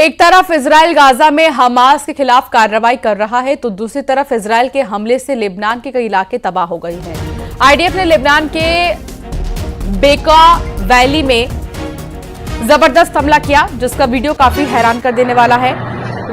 एक तरफ Israel Gaza में हमास के खिलाफ कार्रवाई कर रहा है तो दूसरी तरफ इजराइल के हमले से लेबनान के कई इलाके तबाह हो गए हैं। आईडीएफ ने लेबनान के बेका वैली में जबरदस्त हमला किया, जिसका वीडियो काफी हैरान कर देने वाला है।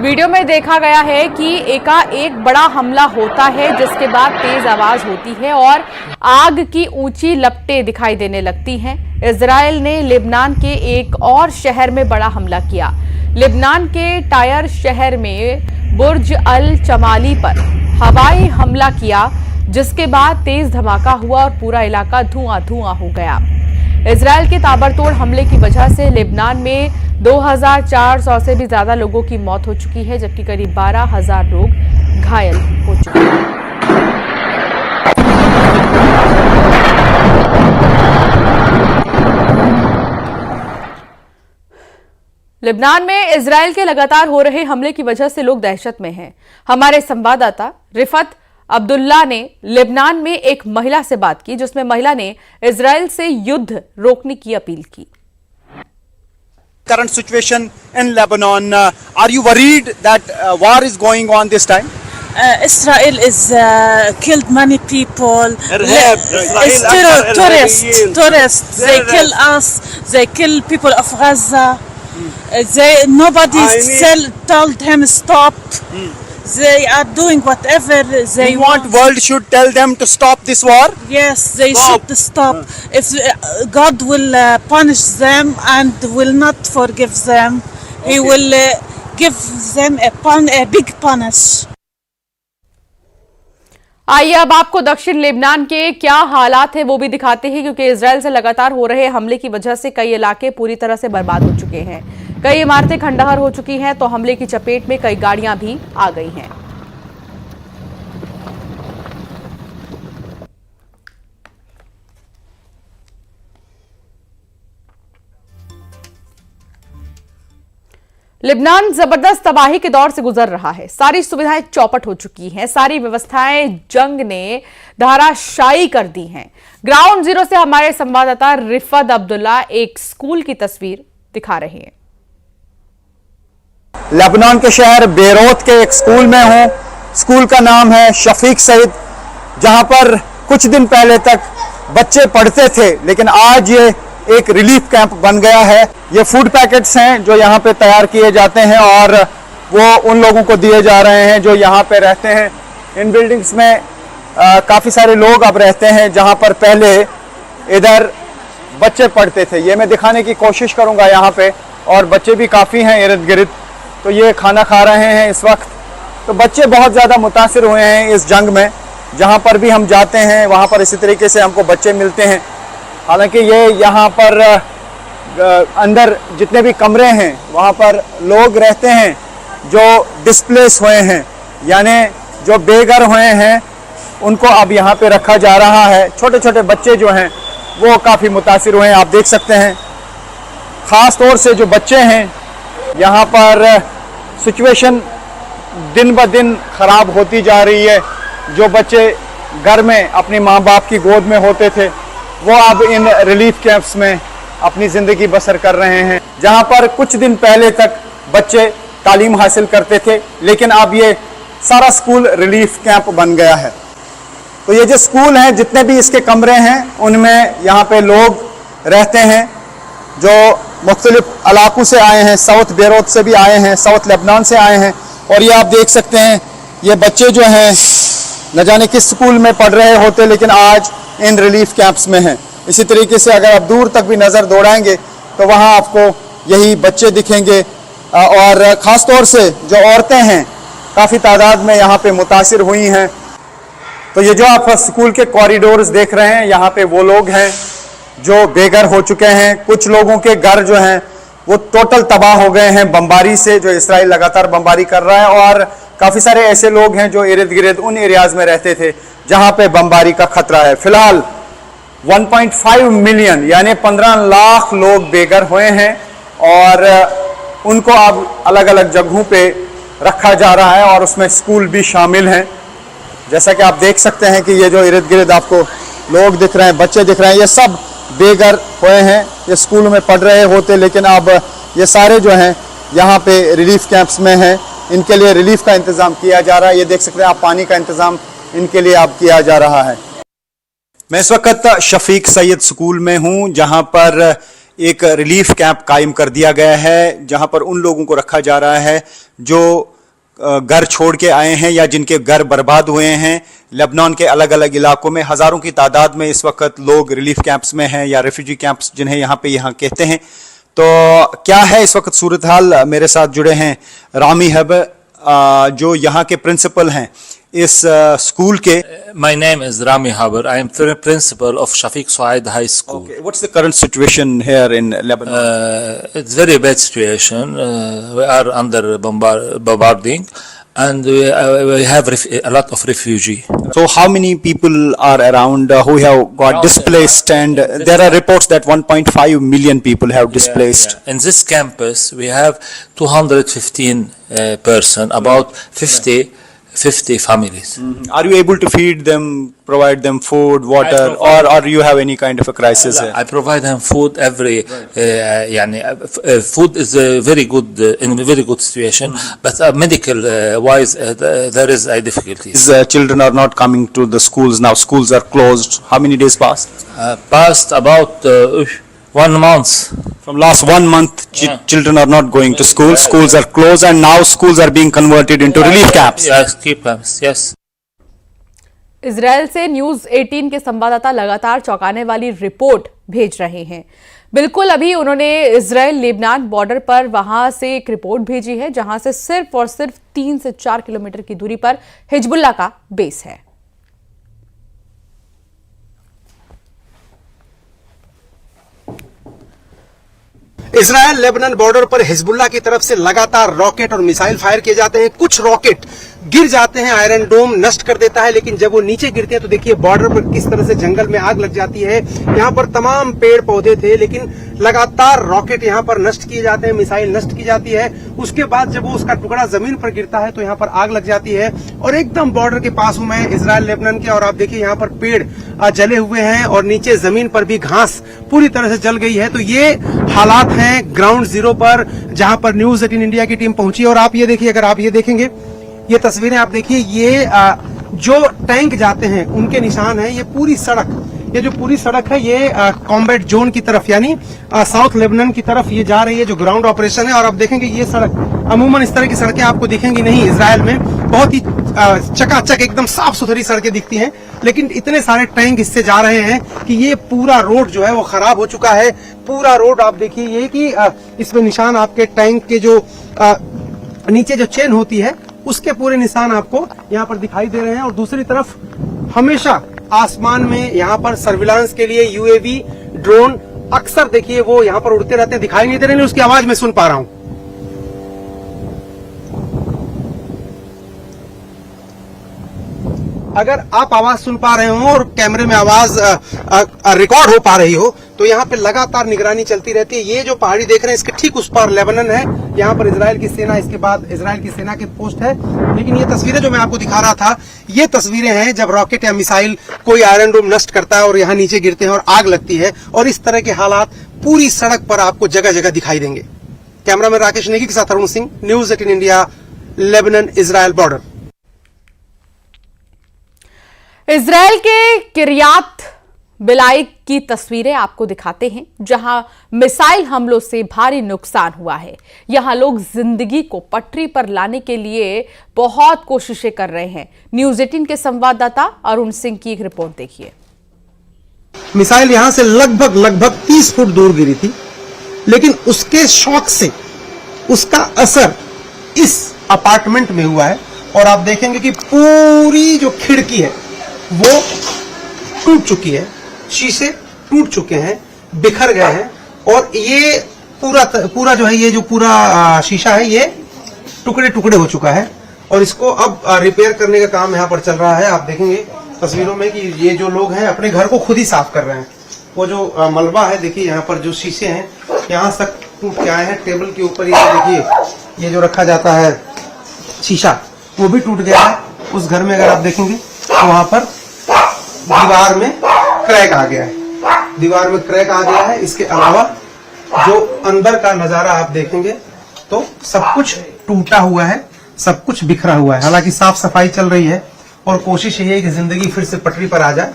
वीडियो में देखा गया है कि एकाएक बड़ा हमला होता है, जिसके बाद तेज आवाज होती है और आग की ऊंची लपटें दिखाई देने लगती हैं। इजराइल ने लेबनान के एक और शहर में बड़ा हमला किया। लेबनान के टायर शहर में बुर्ज अल चमाली पर हवाई हमला किया, जिसके बाद तेज धमाका हुआ और पूरा इलाका धुआं-धुआं हो गया। इजराइल के ताबड़तोड़ हमले की वजह से लेबनान में 2400 से भी ज्यादा लोगों की मौत हो चुकी है, जबकि करीब 12,000 लोग घायल हो चुके हैं। लेबनान में इजराइल के लगातार हो रहे हमले की वजह से लोग दहशत में हैं। हमारे संवाददाता रिफत अब्दुल्ला ने लेबनान में एक महिला से बात की, जिसमें महिला ने इजराइल से युद्ध रोकने की अपील की। Current situation in Lebanon, are you worried that war is going on this time? Israel is killed many people. Tourists. They kill us. They kill people of Gaza. Nobody told him stop. They are doing whatever they want. World should tell them to stop this war? Yes, they should stop. If God will punish them and will not forgive them, He will give them a big punish. आइए अब आपको दक्षिण Lebanon के क्या हालात है वो भी दिखाते हैं, क्योंकि इजराइल से लगातार हो रहे हमले की वजह से कई इलाके पूरी तरह से बर्बाद हो चुके हैं। कई इमारतें खंडहर हो चुकी हैं, तो हमले की चपेट में कई गाड़ियां भी आ गई हैं। लेबनान जबरदस्त तबाही के दौर से गुजर रहा है। सारी सुविधाएं चौपट हो चुकी हैं, सारी व्यवस्थाएं जंग ने धराशायी कर दी हैं। ग्राउंड जीरो से हमारे संवाददाता रिफत अब्दुल्ला एक स्कूल की तस्वीर दिखा रहे हैं। लेबनान के शहर बेरूत के एक स्कूल में हूं। स्कूल का नाम है शफीक सईद, जहां पर कुछ दिन पहले तक बच्चे पढ़ते थे, लेकिन आज ये एक रिलीफ कैंप बन गया है। ये फूड पैकेट्स हैं जो यहाँ पे तैयार किए जाते हैं और वो उन लोगों को दिए जा रहे हैं जो यहाँ पे रहते हैं। इन बिल्डिंग्स में काफ़ी सारे लोग अब रहते हैं, जहाँ पर पहले इधर बच्चे पढ़ते थे। ये मैं दिखाने की कोशिश करूँगा यहाँ पे, और बच्चे भी काफ़ी हैं इर्द गिर्द। तो ये खाना खा रहे हैं इस वक्त। तो बच्चे बहुत ज़्यादा मुतासिर हुए हैं इस जंग में। जहाँ पर भी हम जाते हैं वहाँ पर इसी तरीके से हमको बच्चे मिलते हैं। हालांकि ये यहाँ पर अंदर जितने भी कमरे हैं वहाँ पर लोग रहते हैं जो डिस्प्लेस हुए हैं, यानी जो बेघर हुए हैं, उनको अब यहाँ पे रखा जा रहा है। छोटे छोटे बच्चे जो हैं वो काफ़ी मुतासिर हुए हैं, आप देख सकते हैं। ख़ास तौर से जो बच्चे हैं, यहाँ पर सिचुएशन दिन ब दिन ख़राब होती जा रही है। जो बच्चे घर में अपनी माँ बाप की गोद में होते थे, वो अब इन रिलीफ कैंप्स में अपनी ज़िंदगी बसर कर रहे हैं, जहाँ पर कुछ दिन पहले तक बच्चे तालीम हासिल करते थे, लेकिन अब ये सारा स्कूल रिलीफ कैंप बन गया है। तो ये जो स्कूल हैं, जितने भी इसके कमरे हैं, उनमें यहाँ पे लोग रहते हैं जो मुख्तलिफ इलाकों से आए हैं। साउथ बेरूत से भी आए हैं, साउथ लेबनान से आए हैं। और ये आप देख सकते हैं, ये बच्चे जो हैं न जाने किस स्कूल में पढ़ रहे होते, लेकिन आज इन रिलीफ कैंप्स में हैं। इसी तरीके से अगर आप दूर तक भी नज़र दौड़ाएंगे तो वहाँ आपको यही बच्चे दिखेंगे। और ख़ास तौर से जो औरतें हैं, काफ़ी तादाद में यहाँ पे मुतासिर हुई हैं। तो ये जो आप स्कूल के कॉरिडोर्स देख रहे हैं, यहाँ पे वो लोग हैं जो बेघर हो चुके हैं। कुछ लोगों के घर जो हैं वो टोटल तबाह हो गए हैं बमबारी से, जो इसराइल लगातार बमबारी कर रहा है। और काफ़ी सारे ऐसे लोग हैं जो इर्द गिर्द उन एरियाज़ में रहते थे जहाँ पे बमबारी का खतरा है। फिलहाल 1.5 मिलियन यानी 15 लाख लोग बेघर हुए हैं और उनको अब अलग अलग जगहों पे रखा जा रहा है, और उसमें स्कूल भी शामिल हैं। जैसा कि आप देख सकते हैं कि ये जो इर्द गिर्द आपको लोग दिख रहे हैं, बच्चे दिख रहे हैं, ये सब बेघर हुए हैं। ये स्कूल में पढ़ रहे होते, लेकिन अब ये सारे जो हैं यहाँ पे रिलीफ कैंप्स में हैं, इनके लिए रिलीफ का इंतज़ाम किया जा रहा है। ये देख सकते हैं आप, पानी का इंतज़ाम इनके लिए अब किया जा रहा है। मैं इस वक्त शफीक सैयद स्कूल में हूँ, जहाँ पर एक रिलीफ कैंप कायम कर दिया गया है, जहाँ पर उन लोगों को रखा जा रहा है जो घर छोड़ के आए हैं या जिनके घर बर्बाद हुए हैं। लेबनान के अलग अलग इलाकों में हज़ारों की तादाद में इस वक्त लोग रिलीफ कैंप्स में हैं, या रेफ्यूजी कैंप्स जिन्हें यहाँ कहते हैं। तो क्या है इस वक्त सूरत हाल, मेरे साथ जुड़े हैं रामी हब, जो यहाँ के प्रिंसिपल हैं इस स्कूल के। My name is Rami Haber. I am principal of Shafiq Suaid High School. Okay. What's the current situation here in Lebanon? It's very bad situation. We are under bombarding, and we have a lot of refugee. So how many people are around who have got displaced? And there are reports that 1.5 million people have displaced. In this campus, we have 215 person, about 50 families. Are you able to feed them, provide them food, water, or you have any kind of a crisis here? I provide them food every. Food is very good in a very good situation, but medical wise there is a difficulties. These children are not coming to the schools now. Schools are closed. How many days passed? Past about 1 month. From last 1 month, children are not going to school. Schools are closed, and now schools are being converted into relief camps. Yes, keep camps. Yes. Israel से news 18 के संवाददाता लगातार चौंकाने वाली report भेज रहे हैं। बिल्कुल अभी उन्होंने इजराइल लेबनान बॉर्डर पर वहां से एक रिपोर्ट भेजी है, जहां से सिर्फ और सिर्फ 3 से 4 किलोमीटर की दूरी पर हिजबुल्लाह का बेस है। इजराइल लेबनान बॉर्डर पर हिजबुल्लाह की तरफ से लगातार रॉकेट और मिसाइल फायर किए जाते हैं। कुछ रॉकेट गिर जाते हैं, आयरन डोम नष्ट कर देता है, लेकिन जब वो नीचे गिरते हैं तो देखिए बॉर्डर पर किस तरह से जंगल में आग लग जाती है। यहाँ पर तमाम पेड़ पौधे थे, लेकिन लगातार रॉकेट यहाँ पर नष्ट किए जाते हैं, मिसाइल नष्ट की जाती है। उसके बाद जब वो उसका टुकड़ा जमीन पर गिरता है तो यहाँ पर आग लग जाती है। और एकदम बॉर्डर के पास हूं मैं इजराइल लेबनान के, और आप देखिए यहाँ पर पेड़ जले हुए हैं और नीचे जमीन पर भी घास पूरी तरह से जल गई है। तो ये हालात हैं ग्राउंड जीरो पर, जहां पर न्यूज 18 इंडिया की टीम पहुंची। और आप ये देखिए, अगर आप ये देखेंगे, ये तस्वीरें आप देखिए, ये जो टैंक जाते हैं उनके निशान हैं। ये पूरी सड़क, ये जो पूरी सड़क है, ये कॉम्बैट जोन की तरफ यानी साउथ लेबनान की तरफ ये जा रही है, जो ग्राउंड ऑपरेशन है। और आप देखेंगे ये सड़क, अमूमन इस तरह की सड़कें आपको दिखेंगी नहीं इजराइल में, बहुत ही चकाचक एकदम साफ सुथरी सड़कें दिखती हैं, लेकिन इतने सारे टैंक इससे जा रहे हैं कि ये पूरा रोड जो है वो खराब हो चुका है। पूरा रोड आप देखिए, ये कि इसमें निशान आपके टैंक के जो नीचे जो चेन होती है उसके पूरे निशान आपको यहाँ पर दिखाई दे रहे हैं। और दूसरी तरफ हमेशा आसमान में यहाँ पर सर्विलांस के लिए यूएवी ड्रोन अक्सर देखिए वो यहाँ पर उड़ते रहते हैं, दिखाई नहीं दे रहे, उसकी आवाज मैं सुन पा रहा हूँ। अगर आप आवाज सुन पा रहे हो और कैमरे में आवाज रिकॉर्ड हो पा रही हो तो यहाँ पे लगातार निगरानी चलती रहती है। ये जो पहाड़ी देख रहे हैं इसके ठीक उस पार लेबनान है, यहाँ पर इजराइल की सेना, इसके बाद इजराइल की सेना की पोस्ट है। लेकिन ये तस्वीरें जो मैं आपको दिखा रहा था, ये तस्वीरें हैं जब रॉकेट या मिसाइल कोई आयरन डोम नष्ट करता है और यहाँ नीचे गिरते हैं और आग लगती है। और इस तरह के हालात पूरी सड़क पर आपको जगह जगह दिखाई देंगे। कैमरामैन राकेश नेगी के साथ Arun Singh, news 18 India, Lebanon Israel border. Israel के किरियात बिलाई की तस्वीरें आपको दिखाते हैं, जहां मिसाइल हमलों से भारी नुकसान हुआ है। यहां लोग जिंदगी को पटरी पर लाने के लिए बहुत कोशिशें कर रहे हैं। न्यूज 18 के संवाददाता अरुण सिंह की एक रिपोर्ट देखिए। मिसाइल यहां से लगभग 30 फुट दूर गिरी थी, लेकिन उसके शॉक से उसका असर इस अपार्टमेंट में हुआ है। और आप देखेंगे कि पूरी जो खिड़की है वो टूट चुकी है, शीशे टूट चुके हैं, बिखर गए हैं। और ये पूरा जो है, ये जो पूरा शीशा है ये टुकड़े टुकड़े हो चुका है। और इसको अब रिपेयर करने का काम यहाँ पर चल रहा है। आप देखेंगे तस्वीरों में कि ये जो लोग हैं अपने घर को खुद ही साफ कर रहे हैं। वो जो मलबा है देखिए, यहाँ पर जो शीशे हैं यहाँ तक टूट के आए हैं। टेबल के ऊपर ये देखिए, ये जो रखा जाता है शीशा, वो भी टूट गया है। उस घर में अगर आप देखेंगे तो वहां पर दीवार में क्रैक आ गया है, दीवार में क्रैक आ गया है। इसके अलावा जो अंदर का नजारा आप देखेंगे तो सब कुछ टूटा हुआ है, सब कुछ बिखरा हुआ है। हालांकि साफ सफाई चल रही है और कोशिश यही है कि जिंदगी फिर से पटरी पर आ जाए।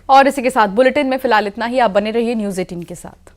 और इसी के साथ बुलेटिन में फिलहाल इतना ही। आप बने रहिए न्यूज़ 18 के साथ।